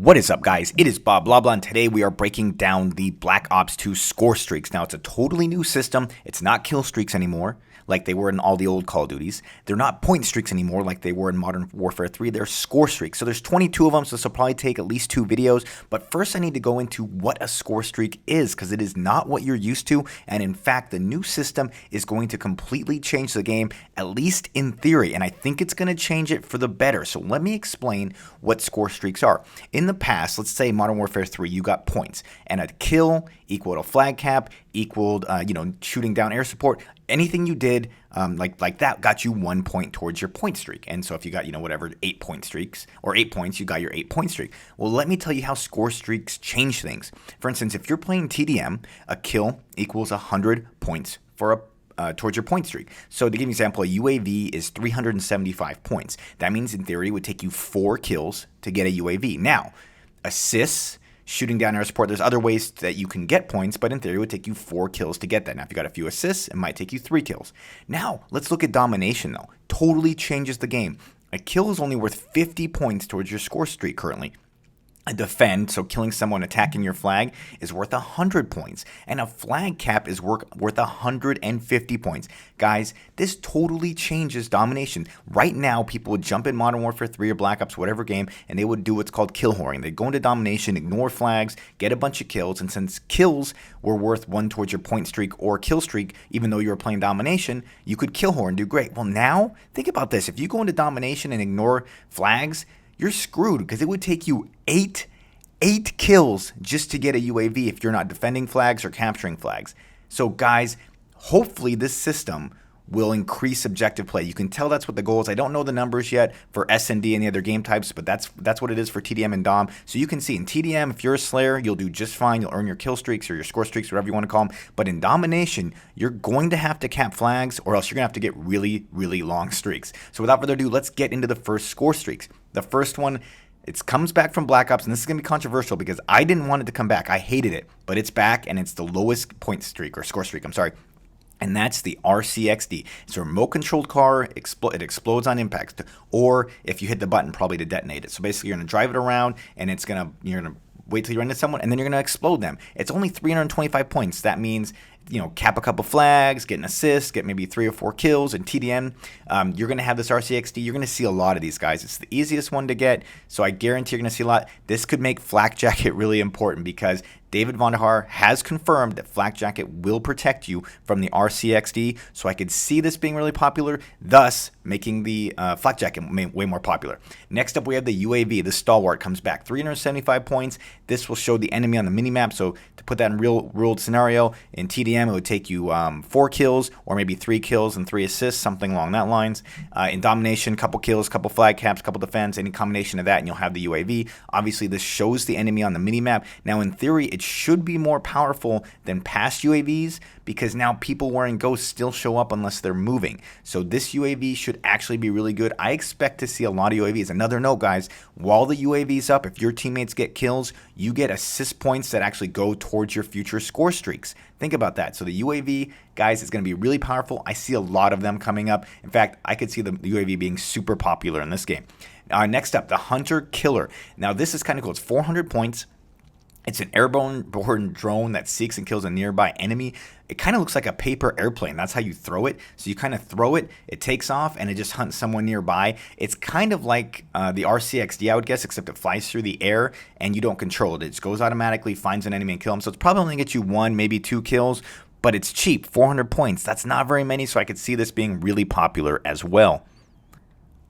What is up, guys? It is Bob Blabla, and today we are breaking down the Black Ops 2 score streaks. Now, it's a totally new system. It's not kill streaks anymore, like they were in all the old Call of Duties. They're not point streaks anymore, like they were in Modern Warfare 3. They're score streaks. So there's 22 of them, so this will probably take at least 2 videos. But first, I need to go into what a score streak is, because it is not what you're used to. And in fact, the new system is going to completely change the game, at least in theory. And I think it's going to change it for the better. So let me explain what score streaks are. In the past, let's say Modern Warfare 3, you got points, and a kill equaled a flag cap, equaled, shooting down air support. Anything you did like that got you 1 point towards your point streak. And so if you got, 8 point streaks or 8 points, you got your 8 point streak. Well, let me tell you how score streaks change things. For instance, if you're playing TDM, a kill equals 100 points for towards your point streak. So to give you an example, a UAV is 375 points. That means in theory it would take you 4 kills to get a UAV. Now, assists, shooting down air support, there's other ways that you can get points, but in theory it would take you 4 kills to get that. Now, if you got a few assists, it might take you 3 kills. Now, let's look at domination though. Totally changes the game. A kill is only worth 50 points towards your score streak currently. A defend, so killing someone attacking your flag, is worth 100 points. And a flag cap is worth 150 points. Guys, this totally changes domination. Right now, people would jump in Modern Warfare 3 or Black Ops, whatever game, and they would do what's called kill whoring. They'd go into domination, ignore flags, get a bunch of kills, and since kills were worth 1 towards your point streak or kill streak, even though you were playing domination, you could kill whore and do great. Well, now, think about this. If you go into domination and ignore flags, you're screwed, because it would take you 8 kills just to get a UAV if you're not defending flags or capturing flags. So guys, hopefully this system will increase objective play. You can tell that's what the goal is. I don't know the numbers yet for S&D and the other game types, but that's what it is for TDM and Dom. So you can see in TDM, if you're a Slayer, you'll do just fine. You'll earn your kill streaks or your score streaks, whatever you want to call them. But in Domination, you're going to have to cap flags, or else you're going to have to get really, really long streaks. So without further ado, let's get into the first score streaks. The first one, it comes back from Black Ops, and this is going to be controversial because I didn't want it to come back. I hated it, but it's back, and it's the lowest point streak, or score streak, I'm sorry. And that's the RCXD. It's a remote-controlled car. It explodes on impact, or if you hit the button, probably to detonate it. So basically, you're going to drive it around, and you're going to wait till you run into someone, and then you're going to explode them. It's only 325 points. That means, cap a couple flags, get an assist, get maybe 3 or 4 kills. In TDM, you're going to have this RCXD. You're going to see a lot of these guys. It's the easiest one to get, so I guarantee you're going to see a lot. This could make Flak Jacket really important, because David Vonderhaar has confirmed that Flak Jacket will protect you from the RCXD, so I could see this being really popular, thus making the Flak Jacket way more popular. Next up, we have the UAV. The Stalwart comes back, 375 points. This will show the enemy on the minimap, so to put that in real-world scenario, in TDM, it would take you 4 kills, or maybe 3 kills and 3 assists, something along that lines. In Domination, couple kills, couple flag caps, couple defense, any combination of that, and you'll have the UAV. Obviously, this shows the enemy on the minimap. Now, in theory, it should be more powerful than past UAVs, because now people wearing ghosts still show up unless they're moving. So this UAV should actually be really good. I expect to see a lot of UAVs. Another note, guys, while the UAV's up, if your teammates get kills, you get assist points that actually go towards your future score streaks. Think about that. So the UAV, guys, is going to be really powerful. I see a lot of them coming up. In fact, I could see the UAV being super popular in this game. Next up, the Hunter Killer. Now, this is kind of cool. It's 400 points. It's an airborne drone that seeks and kills a nearby enemy. It kind of looks like a paper airplane. That's how you throw it. So you kind of throw it, it takes off, and it just hunts someone nearby. It's kind of like the RCXD, I would guess, except it flies through the air, and you don't control it. It just goes automatically, finds an enemy, and kills him. So it's probably only going to get you 1, maybe 2 kills, but it's cheap, 400 points. That's not very many, so I could see this being really popular as well.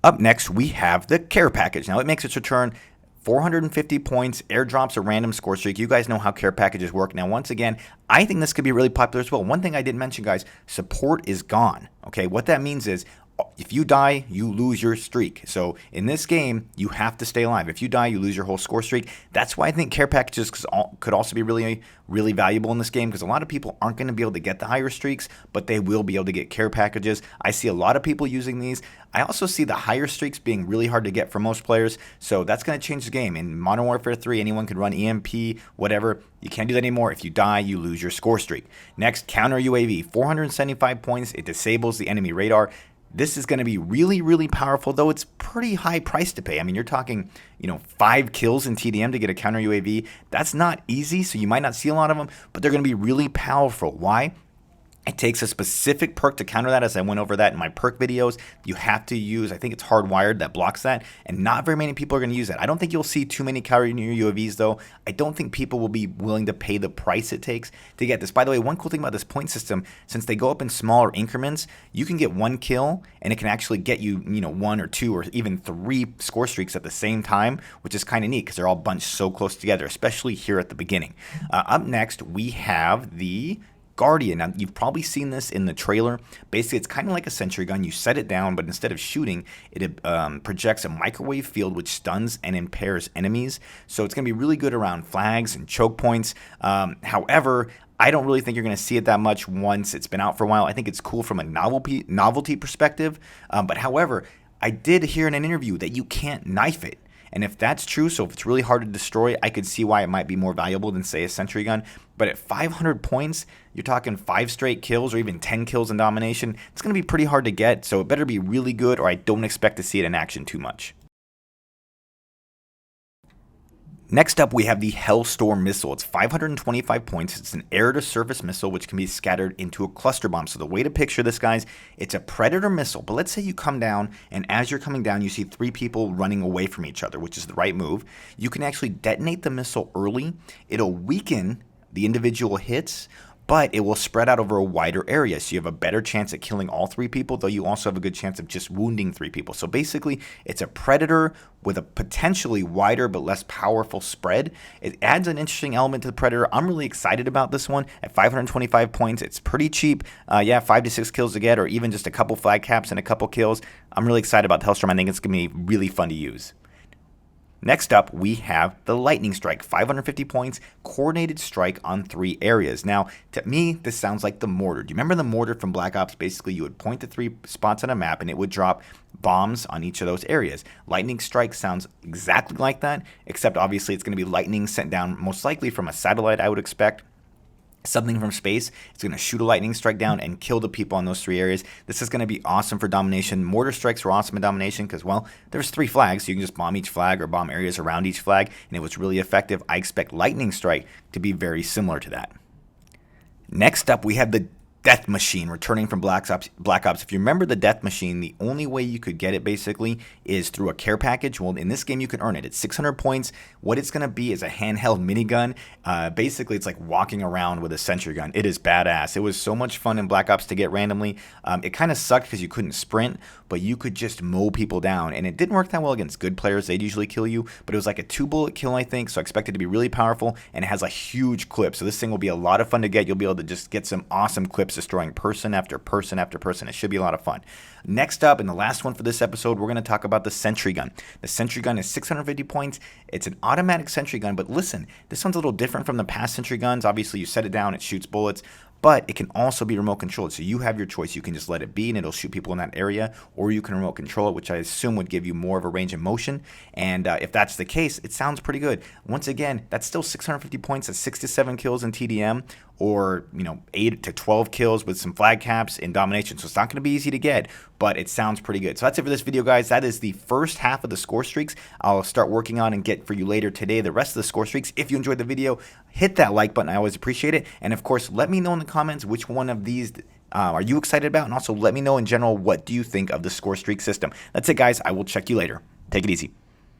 Up next, we have the care package. Now, it makes its return. 450 points, airdrops a random score streak. You guys know how care packages work. Now, once again, I think this could be really popular as well. One thing I didn't mention, guys, support is gone. Okay, what that means is if you die, you lose your streak. So in this game, you have to stay alive. If you die, you lose your whole score streak. That's why I think care packages could also be really, really valuable in this game, because a lot of people aren't going to be able to get the higher streaks, but they will be able to get care packages. I see a lot of people using these. I also see the higher streaks being really hard to get for most players, so that's going to change the game. In Modern Warfare 3, anyone could run EMP, whatever. You can't do that anymore. If you die, you lose your score streak. Next, counter UAV, 475 points. It disables the enemy radar. This is going to be really, really powerful, though it's pretty high price to pay. I mean, you're talking, 5 kills in TDM to get a counter UAV. That's not easy, so you might not see a lot of them, but they're going to be really powerful. Why? It takes a specific perk to counter that, as I went over that in my perk videos. You have to use, I think it's hardwired that blocks that, and not very many people are going to use that. I don't think you'll see too many counter UAVs, though. I don't think people will be willing to pay the price it takes to get this. By the way, one cool thing about this point system, since they go up in smaller increments, you can get 1 kill, and it can actually get you, 1 or 2 or even 3 score streaks at the same time, which is kind of neat because they're all bunched so close together, especially here at the beginning. Up next, we have the Guardian. Now, you've probably seen this in the trailer. Basically, it's kind of like a sentry gun. You set it down, but instead of shooting, it projects a microwave field which stuns and impairs enemies. So it's going to be really good around flags and choke points. However, I don't really think you're going to see it that much once it's been out for a while. I think it's cool from a novelty perspective. But however, I did hear in an interview that you can't knife it. And if that's true, so if it's really hard to destroy, I could see why it might be more valuable than, say, a sentry gun. But at 500 points, you're talking 5 straight kills or even 10 kills in domination. It's going to be pretty hard to get, so it better be really good, or I don't expect to see it in action too much. Next up, we have the Hellstorm missile. It's 525 points. It's an air-to-surface missile which can be scattered into a cluster bomb. So the way to picture this, guys, it's a Predator missile. But let's say you come down, and as you're coming down, you see 3 people running away from each other, which is the right move. You can actually detonate the missile early. It'll weaken the individual hits, but it will spread out over a wider area, so you have a better chance at killing all 3 people, though you also have a good chance of just wounding 3 people. So basically, it's a Predator with a potentially wider but less powerful spread. It adds an interesting element to the Predator. I'm really excited about this one. At 525 points, it's pretty cheap. 5 to 6 kills to get, or even just a couple flag caps and a couple kills. I'm really excited about the Hellstorm. I think it's going to be really fun to use. Next up, we have the Lightning Strike, 550 points, coordinated strike on 3 areas. Now, to me, this sounds like the mortar. Do you remember the mortar from Black Ops? Basically, you would point to 3 spots on a map, and it would drop bombs on each of those areas. Lightning Strike sounds exactly like that, except obviously it's going to be lightning sent down, most likely from a satellite, I would expect. Something from space. It's going to shoot a lightning strike down and kill the people on those 3 areas. This is going to be awesome for domination. Mortar strikes were awesome in domination because, well, there's 3 flags, so you can just bomb each flag or bomb areas around each flag, and it was really effective. I expect lightning strike to be very similar to that. Next up, we have the Death Machine returning from Black Ops. If you remember the Death Machine, the only way you could get it basically is through a care package. Well, in this game, you can earn it. It's 600 points. What it's going to be is a handheld minigun. Basically, it's like walking around with a sentry gun. It is badass. It was so much fun in Black Ops to get randomly. It kind of sucked because you couldn't sprint, but you could just mow people down. And it didn't work that well against good players. They'd usually kill you, but it was like a 2-bullet kill, I think. So I expect it to be really powerful, and it has a huge clip. So this thing will be a lot of fun to get. You'll be able to just get some awesome clips destroying person after person after person. It should be a lot of fun. Next up, and the last one for this episode, we're going to talk about the Sentry Gun. The Sentry Gun is 650 points. It's an automatic sentry gun, but listen, this one's a little different from the past sentry guns. Obviously, you set it down, it shoots bullets, but it can also be remote controlled. So you have your choice. You can just let it be and it'll shoot people in that area, or you can remote control it, which I assume would give you more of a range of motion. And if that's the case, it sounds pretty good. Once again, that's still 650 points. That's 6 to 7 kills in TDM, or 8 to 12 kills with some flag caps in domination. So it's not going to be easy to get, but it sounds pretty good. So that's it for this video, guys. That is the first half of the score streaks. I'll start working on and get for you later today the rest of the score streaks. If you enjoyed the video, hit that like button. I always appreciate it. And of course, let me know in the comments which one of these are you excited about, and also let me know in general what do you think of the score streak system. That's it, guys. I will check you later. Take it easy.